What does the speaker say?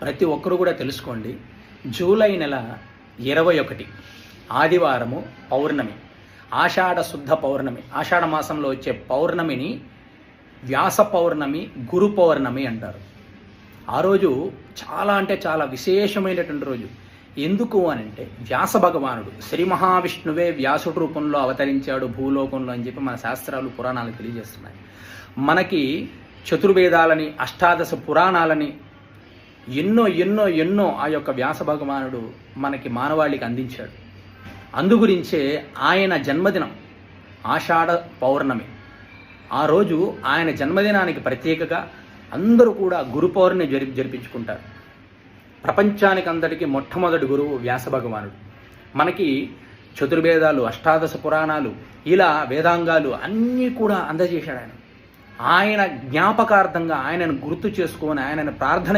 ప్రతి ఒక్కరూ కూడా తెలుసుకోండి, జూలై నెల 21 ఆదివారము పౌర్ణమి, ఆషాఢ శుద్ధ పౌర్ణమి. ఆషాఢ మాసంలో వచ్చే పౌర్ణమిని వ్యాస పౌర్ణమి, గురు పౌర్ణమి అంటారు. ఆ రోజు చాలా అంటే చాలా విశేషమైనటువంటి రోజు. ఎందుకు అని అంటే, వ్యాస భగవానుడు శ్రీ మహావిష్ణువే వ్యాసుడు రూపంలో అవతరించాడు భూలోకంలో అని చెప్పి మన శాస్త్రాలు పురాణాలు తెలియజేస్తున్నాయి. మనకి చతుర్వేదాలని, అష్టాదశ పురాణాలని ఎన్నో ఎన్నో ఎన్నో ఆ యొక్క వ్యాస భగవానుడు మనకి మానవాళికి అందించాడు. అందుగురించే ఆయన జన్మదినం ఆషాఢ పౌర్ణమి. ఆ రోజు ఆయన జన్మదినానికి ప్రత్యేకగా అందరూ కూడా గురు పౌర్ణమి జరిపించుకుంటారు. ప్రపంచానికి అందరికీ మొట్టమొదటి గురువు వ్యాస భగవానుడు. మనకి చతుర్వేదాలు, అష్టాదశ పురాణాలు, ఇలా వేదాంగాలు అన్నీ కూడా అందజేశాడు ఆయన. ఆయన జ్ఞాపకార్థంగా ఆయనను గుర్తు చేసుకొని ఆయనను ప్రార్థన